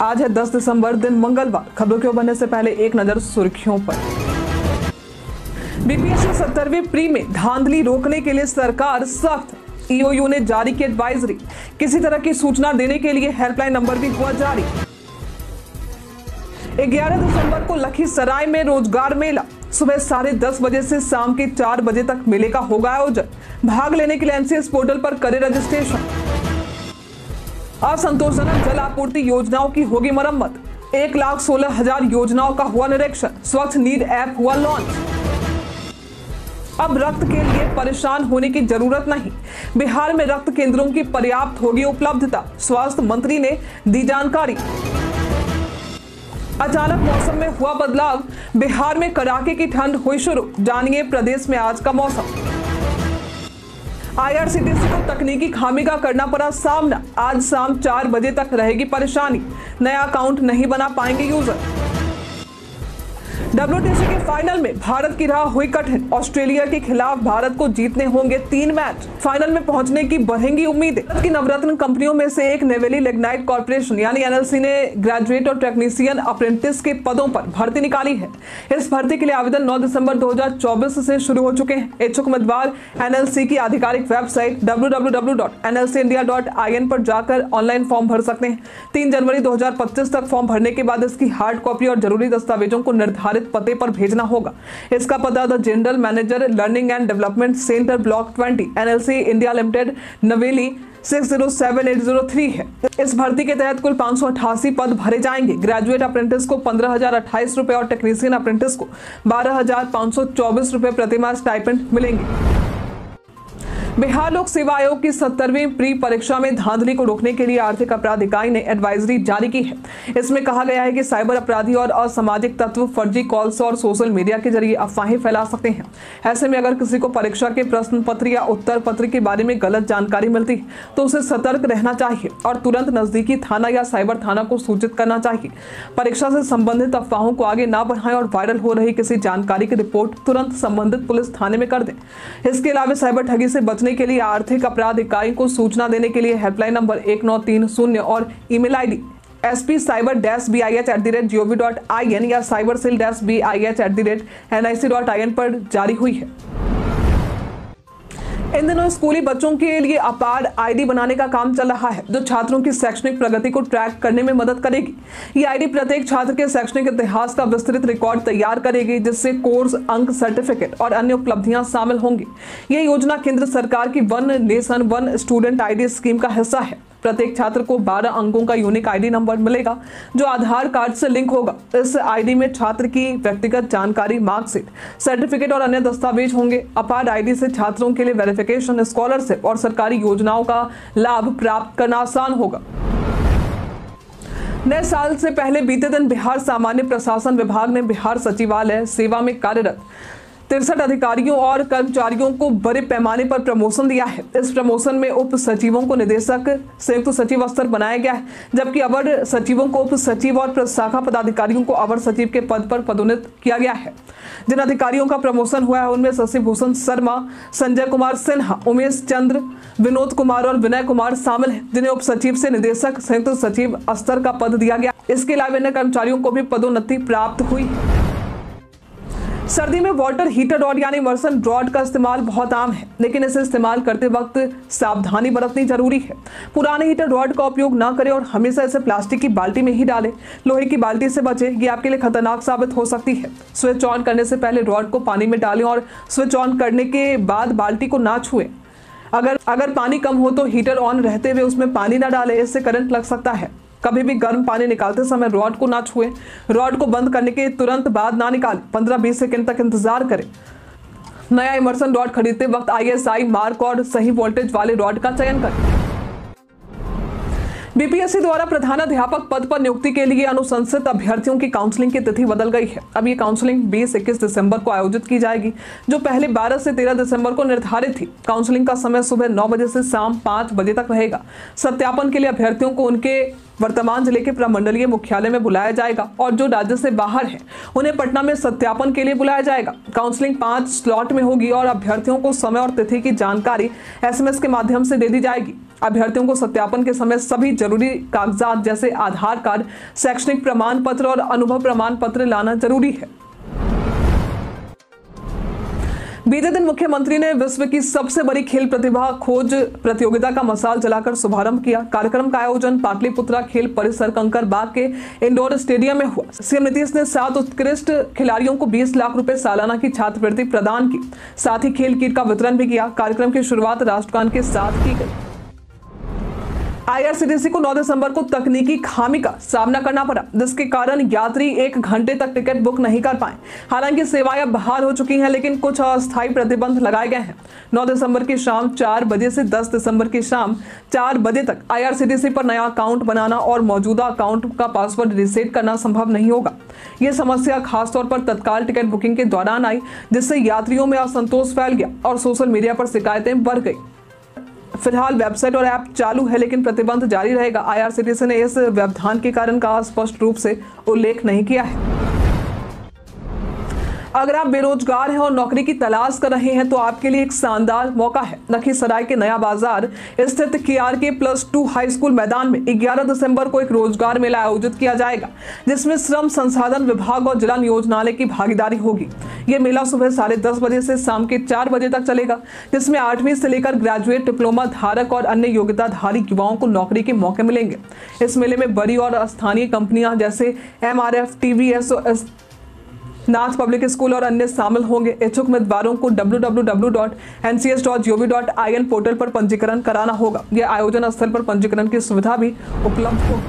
आज है 10 दिसंबर, दिन मंगलवार। खबरों के बढ़ने से पहले एक नजर सुर्खियों पर। बीपीएससी 70वीं प्री में धांधली रोकने के लिए सरकार सख्त, ईओयू ने जारी की एडवाइजरी। किसी तरह की सूचना देने के लिए हेल्पलाइन नंबर भी हुआ जारी। 11 दिसंबर को लखीसराय में रोजगार मेला, सुबह 10:30 बजे से शाम के 4 बजे तक मेले का होगा आयोजन। भाग लेने के लिए एनसीएस पोर्टल पर करें रजिस्ट्रेशन। असंतोषजनक जल आपूर्ति योजनाओं की होगी मरम्मत, 1,16,000 योजनाओं का हुआ निरीक्षण। स्वच्छ नीड ऐप हुआ लॉन्च। अब रक्त के लिए परेशान होने की जरूरत नहीं, बिहार में रक्त केंद्रों की पर्याप्त होगी उपलब्धता, स्वास्थ्य मंत्री ने दी जानकारी। अचानक मौसम में हुआ बदलाव, बिहार में कड़ाके की ठंड हुई शुरू। जानिए प्रदेश में आज का मौसम। आईआरसीटीसी को तकनीकी खामी का करना पड़ा सामना, आज शाम 4 बजे तक रहेगी परेशानी। नया अकाउंट नहीं बना पाएंगे यूजर। WTC के फाइनल में भारत की राह हुई कठिन, ऑस्ट्रेलिया के खिलाफ भारत को जीतने होंगे 3 मैच। फाइनल में पहुंचने की बढ़ेंगी उम्मीदें। भारत की नवरत्न कंपनियों में से एक नेवेली लिग्नाइट कॉर्पोरेशन यानी NLC ने ग्रेजुएट और टेक्नीशियन अप्रेंटिस के पदों पर भर्ती निकाली है। इस भर्ती के लिए आवेदन 9 दिसंबर 2024 से शुरू हो चुके हैं। इच्छुक उम्मीदवार NLC की आधिकारिक वेबसाइट www.nlcindia.in पर जाकर ऑनलाइन फॉर्म भर सकते हैं। 3 जनवरी 2025 तक फॉर्म भरने के बाद इसकी हार्ड कॉपी और जरूरी दस्तावेजों को निर्धारित पते पर भेजना होगा। इसका पता the general manager learning and development centre block 20 NLC India limited नवेली 607803 है। इस भर्ती के तहत कुल 588 पद भरे जाएंगे। ग्रेजुएट अप्रेंटिस को 15,028 रुपए और टेक्नीशियन अप्रेंटिस को 12,524 रुपए प्रतिमाह स्टाइपेंड मिलेंगे। बिहार लोक सेवा आयोग की 70वीं प्री परीक्षा में धांधली को रोकने के लिए आर्थिक अपराध इकाई ने एडवाइजरी जारी की है। इसमें कहा गया है कि साइबर अपराधी और असामाजिक तत्व फर्जी कॉल्स और सोशल मीडिया के जरिए अफवाहें फैला सकते हैं। ऐसे में अगर किसी को परीक्षा के प्रश्न पत्र या उत्तर पत्र के बारे में गलत जानकारी मिलती है तो उसे सतर्क रहना चाहिए और तुरंत नजदीकी थाना या साइबर थाना को सूचित करना चाहिए। परीक्षा से संबंधित अफवाहों को आगे ना बढ़ाएं और वायरल हो रही किसी जानकारी की रिपोर्ट तुरंत संबंधित पुलिस थाने में कर दें। इसके अलावा साइबर ठगी से बचने के लिए आर्थिक अपराध इकाई को सूचना देने के लिए हेल्पलाइन नंबर 1930 और ईमेल आईडी sp-bih@gov.in या cybercell-bih@nic.in पर जारी हुई है। इन दिनों स्कूली बच्चों के लिए अपार आईडी बनाने का काम चल रहा है, जो छात्रों की शैक्षणिक प्रगति को ट्रैक करने में मदद करेगी। ये आईडी प्रत्येक छात्र के शैक्षणिक इतिहास का विस्तृत रिकॉर्ड तैयार करेगी, जिससे कोर्स, अंक, सर्टिफिकेट और अन्य उपलब्धियां शामिल होंगी। यह योजना केंद्र सरकार की one nation one student ID scheme का हिस्सा है। प्रत्येक छात्र को 12 अंकों का यूनिक आईडी नंबर मिलेगा, जो आधार कार्ड से लिंक होगा। इस आईडी में छात्र की व्यक्तिगत जानकारी, मार्कशीट, सर्टिफिकेट और अन्य दस्तावेज होंगे। अपार आईडी से छात्रों के लिए वेरिफिकेशन, स्कॉलरशिप और सरकारी योजनाओं का लाभ प्राप्त करना आसान होगा। नए साल से पहले बीते दिन बिहार सामान्य प्रशासन विभाग ने बिहार सचिवालय सेवा में कार्यरत 63 अधिकारियों और कर्मचारियों को बड़े पैमाने पर प्रमोशन दिया है। इस प्रमोशन में उप सचिवों को निदेशक, संयुक्त सचिव स्तर बनाया गया है, जबकि अवर सचिवों को उप सचिव और प्रशाखा पदाधिकारियों को अवर सचिव के पद पर पदोन्नत किया गया है। जिन अधिकारियों का प्रमोशन हुआ है उनमें शशि भूषण शर्मा, संजय कुमार सिन्हा, उमेश चंद्र, विनोद कुमार और विनय कुमार शामिल हैं, जिन्हें उप सचिव से निदेशक, संयुक्त सचिव स्तर का पद दिया गया। इसके अलावा अन्य कर्मचारियों को भी पदोन्नति प्राप्त हुई। सर्दी में वाटर हीटर रॉड यानी इमर्सन रॉड का इस्तेमाल बहुत आम है, लेकिन इसे इस्तेमाल करते वक्त सावधानी बरतनी जरूरी है। पुराने हीटर रॉड का उपयोग ना करें और हमेशा इसे प्लास्टिक की बाल्टी में ही डालें। लोहे की बाल्टी से बचें, ये आपके लिए खतरनाक साबित हो सकती है। स्विच ऑन करने से पहले रॉड को पानी में डालें और स्विच ऑन करने के बाद बाल्टी को ना छुएं। अगर पानी कम हो तो हीटर ऑन रहते हुए उसमें पानी ना डालें, इससे करंट लग सकता है। कभी भी गर्म पानी निकालते समय रॉड को ना छुएं। रॉड को बंद करने के तुरंत बाद ना निकालें, 15-20 सेकंड तक इंतजार करें। नया इमर्सन रॉड खरीदते वक्त ISI मार्क और सही वोल्टेज वाले रॉड का चयन करें। बीपीएससी द्वारा प्रधानाध्यापक पद पर नियुक्ति के लिए अनुशंसित अभ्यर्थियों की काउंसलिंग की तिथि बदल गई है। अब ये काउंसलिंग 20-21 दिसंबर को आयोजित की जाएगी, जो पहले 12 से 13 दिसंबर को निर्धारित थी। काउंसलिंग का समय सुबह 9 बजे से शाम 5 बजे तक रहेगा। सत्यापन के लिए अभ्यर्थियों को उनके वर्तमान जिले के प्रमंडलीय मुख्यालय में बुलाया जाएगा और जो राज्य से बाहर है उन्हें पटना में सत्यापन के लिए बुलाया जाएगा। काउंसलिंग 5 स्लॉट में होगी और अभ्यर्थियों को समय और तिथि की जानकारी SMS के माध्यम से दे दी जाएगी। अभ्यर्थियों को सत्यापन के समय सभी जरूरी कागजात जैसे आधार कार्ड, शैक्षणिक प्रमाण पत्र और अनुभव प्रमाण पत्र लाना जरूरी है। बीते दिन मुख्यमंत्री ने विश्व की सबसे बड़ी खेल प्रतिभा खोज प्रतियोगिता का मशाल जलाकर शुभारंभ किया। कार्यक्रम का आयोजन पाटलिपुत्रा खेल परिसर कंकर बाग के इंडोर स्टेडियम में हुआ। सीएम नीतीश ने 7 उत्कृष्ट खिलाड़ियों को 20 लाख रुपए सालाना की छात्रवृत्ति प्रदान की। साथ ही खेल किट का वितरण भी किया। कार्यक्रम की शुरुआत राष्ट्रगान के साथ की गई। IRCTC को 9 दिसंबर को तकनीकी खामी का सामना करना पड़ा, जिसके कारण यात्री 1 घंटे तक टिकट बुक नहीं कर पाए। हालांकि सेवाएं अब बहाल हो चुकी हैं, लेकिन कुछ अस्थायी प्रतिबंध लगाए गए हैं। 9 दिसंबर की शाम 4 बजे से 10 दिसंबर की शाम 4 बजे तक IRCTC पर नया अकाउंट बनाना और मौजूदा अकाउंट का पासवर्ड रीसेट करना संभव नहीं होगा। ये समस्या खासतौर पर तत्काल टिकट बुकिंग के दौरान आई, जिससे यात्रियों में असंतोष फैल गया और सोशल मीडिया पर शिकायतें बढ़ गई। फिलहाल वेबसाइट और ऐप चालू है, लेकिन प्रतिबंध जारी रहेगा। IRCTC ने इस व्यवधान के कारण का स्पष्ट रूप से उल्लेख नहीं किया है। अगर आप बेरोजगार हैं और नौकरी की तलाश कर रहे हैं तो आपके लिए एक शानदार मौका है। लखीसराय के नया बाजार स्थित KRK+2 हाई स्कूल मैदान में 11 दिसंबर को एक रोजगार मेला आयोजित किया जाएगा, जिसमें श्रम संसाधन विभाग और जिला नियोजनालय की भागीदारी होगी। ये मेला सुबह 10:30 बजे से शाम के 4 बजे तक चलेगा, जिसमें 8वीं से लेकर ग्रेजुएट, डिप्लोमा धारक और अन्य योग्यताधारी युवाओं को नौकरी के मौके मिलेंगे। इस मेले में बड़ी और स्थानीय कंपनियां जैसे MRF, TVS, नाथ पब्लिक स्कूल और अन्य शामिल होंगे। इच्छुक उम्मीदवारों को www.ncs.gov.in पोर्टल पर पंजीकरण कराना होगा। यह आयोजन स्थल पर पंजीकरण की सुविधा भी उपलब्ध होगी।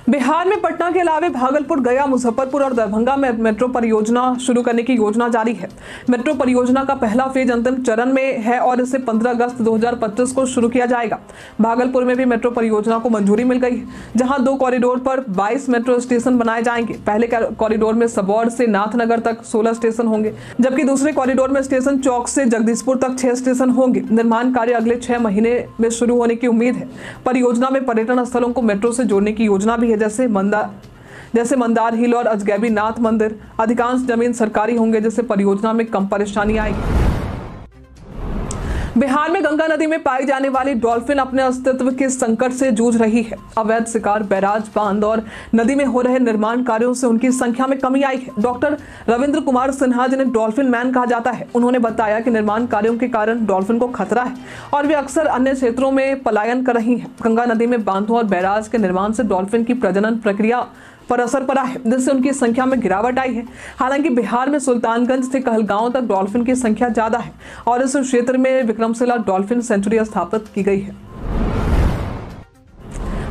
बिहार में पटना के अलावा भागलपुर, गया, मुजफ्फरपुर और दरभंगा में मेट्रो परियोजना शुरू करने की योजना जारी है। मेट्रो परियोजना का पहला फेज अंतिम चरण में है और इसे 15 अगस्त 2025 को शुरू किया जाएगा। भागलपुर में भी मेट्रो परियोजना को मंजूरी मिल गई है, जहां 2 कॉरिडोर पर 22 मेट्रो स्टेशन बनाए जाएंगे। पहले कॉरिडोर में सबौर से नाथनगर तक 16 स्टेशन होंगे, जबकि दूसरे कॉरिडोर में स्टेशन चौक से जगदीशपुर तक 6 स्टेशन होंगे। निर्माण कार्य अगले 6 महीने में शुरू होने की उम्मीद है। परियोजना में पर्यटन स्थलों को मेट्रो से जोड़ने की योजना भी है, जैसे मंदार हिल और अजगैबी नाथ मंदिर। अधिकांश जमीन सरकारी होंगे, जिससे परियोजना में कम परेशानी आएगी। बिहार में गंगा नदी में पाई जाने वाली डॉल्फिन अपने अस्तित्व के संकट से जूझ रही है। अवैध शिकार, बैराज, बांध और नदी में हो रहे निर्माण कार्यों से उनकी संख्या में कमी आई है। डॉक्टर रविंद्र कुमार सिन्हा, जिन्हें डॉल्फिन मैन कहा जाता है, उन्होंने बताया कि निर्माण कार्यों के कारण डॉल्फिन को खतरा है और वे अक्सर अन्य क्षेत्रों में पलायन कर रही हैं। गंगा नदी में बांधों और बैराज के निर्माण से डॉल्फिन की प्रजनन प्रक्रिया पर असर पड़ा है, जिससे उनकी संख्या में गिरावट आई है। हालांकि बिहार में सुल्तानगंज से कहलगांव तक डॉल्फिन की संख्या ज्यादा है और इस क्षेत्र में विक्रमशिला डॉल्फिन सेंचुरी स्थापित की गई है।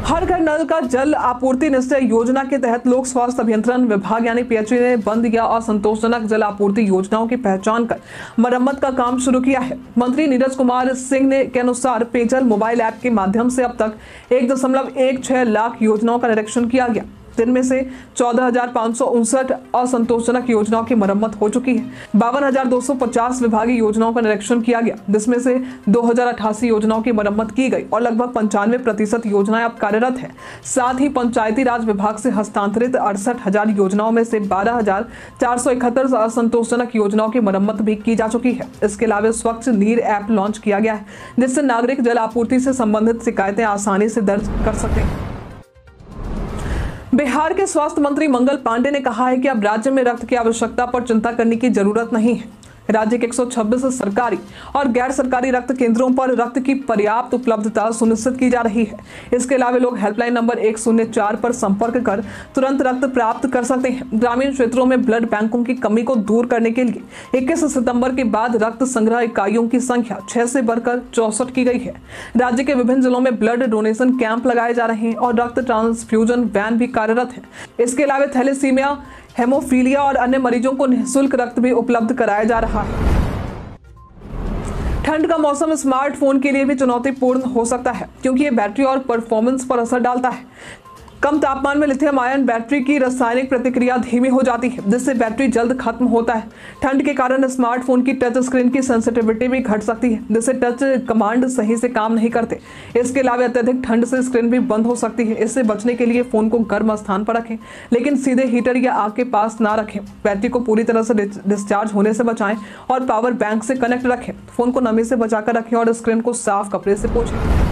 हर घर नल का जल आपूर्ति निश्चय योजना के तहत लोक स्वास्थ्य अभियंत्रण विभाग यानी PHE ने बंद या असंतोषजनक जल आपूर्ति योजनाओं की पहचान कर मरम्मत का काम शुरू किया है। मंत्री नीरज कुमार सिंह के अनुसार पेयजल मोबाइल ऐप के माध्यम से अब तक 1.16 लाख योजनाओं का निरीक्षण किया गया, जिनमें से 14,559 असंतोषजनक योजनाओं की मरम्मत हो चुकी है। 52,250 विभागीय योजनाओं का निरीक्षण किया गया, जिसमें से 2,088 योजनाओं की मरम्मत की गई और लगभग 95% योजनाएं अब कार्यरत हैं। साथ ही पंचायती राज विभाग से हस्तांतरित 68,000 योजनाओं में से 12,471 असंतोषजनक योजनाओं की मरम्मत भी की जा चुकी है। इसके अलावा स्वच्छ नीर ऐप लॉन्च किया गया है, जिससे नागरिक जल आपूर्ति से संबंधित शिकायतें आसानी से दर्ज कर सकें। बिहार के स्वास्थ्य मंत्री मंगल पांडे ने कहा है कि अब राज्य में रक्त की आवश्यकता पर चिंता करने की जरूरत नहीं है। राज्य के 126 सरकारी और गैर सरकारी रक्त केंद्रों पर रक्त की पर्याप्त उपलब्धता सुनिश्चित की जा रही है। इसके अलावा लोग हेल्पलाइन नंबर 104 पर संपर्क कर तुरंत रक्त प्राप्त कर सकते हैं। ग्रामीण क्षेत्रों में ब्लड बैंकों की कमी को दूर करने के लिए 21 सितंबर के बाद रक्त संग्रह इकाइयों की संख्या 6 से बढ़कर 64 की गई है। राज्य के विभिन्न जिलों में ब्लड डोनेशन कैंप लगाए जा रहे हैं और रक्त ट्रांसफ्यूजन वैन भी कार्यरत है। इसके अलावा थैलेसीमिया, हेमोफीलिया और अन्य मरीजों को निःशुल्क रक्त भी उपलब्ध कराया जा रहा है। ठंड का मौसम स्मार्टफोन के लिए भी चुनौतीपूर्ण हो सकता है, क्योंकि ये बैटरी और परफॉर्मेंस पर असर डालता है। कम तापमान में लिथियम आयन बैटरी की रासायनिक प्रतिक्रिया धीमी हो जाती है, जिससे बैटरी जल्द खत्म होता है। ठंड के कारण स्मार्टफोन की टच स्क्रीन की सेंसिटिविटी भी घट सकती है, जिससे टच कमांड सही से काम नहीं करते। इसके अलावा अत्यधिक ठंड से स्क्रीन भी बंद हो सकती है। इससे बचने के लिए फोन को गर्म स्थान पर रखें, लेकिन सीधे हीटर या आग के पास ना रखें। बैटरी को पूरी तरह से डिस्चार्ज होने से बचाएं और पावर बैंक से कनेक्ट रखें। फोन को नमी से बचाकर रखें और स्क्रीन को साफ कपड़े से पोंछें।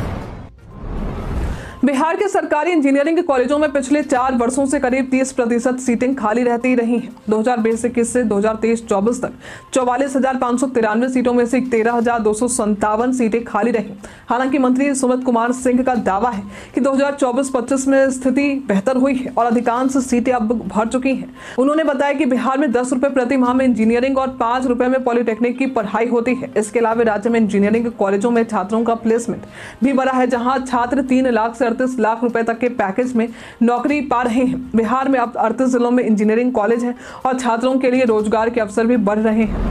बिहार के सरकारी इंजीनियरिंग कॉलेजों में पिछले 4 वर्षों से करीब 30% सीटें खाली रहती रही हैं। 2020-21 से 2023-24 तक 44,593 सीटों में से 13,257 सीटें खाली रही। हालांकि मंत्री सुमित कुमार सिंह का दावा है कि 2024-25 में स्थिति बेहतर हुई है और अधिकांश सीटें अब भर चुकी हैं। उन्होंने बताया कि बिहार में 10 रुपए प्रति माह में इंजीनियरिंग और 5 रुपए में पॉलिटेक्निक की पढ़ाई होती है। इसके अलावा राज्य में इंजीनियरिंग कॉलेजों में छात्रों का प्लेसमेंट भी बढ़ा है, जहाँ छात्र 3 लाख से 38 लाख रुपए तक के पैकेज में नौकरी पा रहे हैं। बिहार में अब 38 जिलों में इंजीनियरिंग कॉलेज है और छात्रों के लिए रोजगार के अवसर भी बढ़ रहे हैं।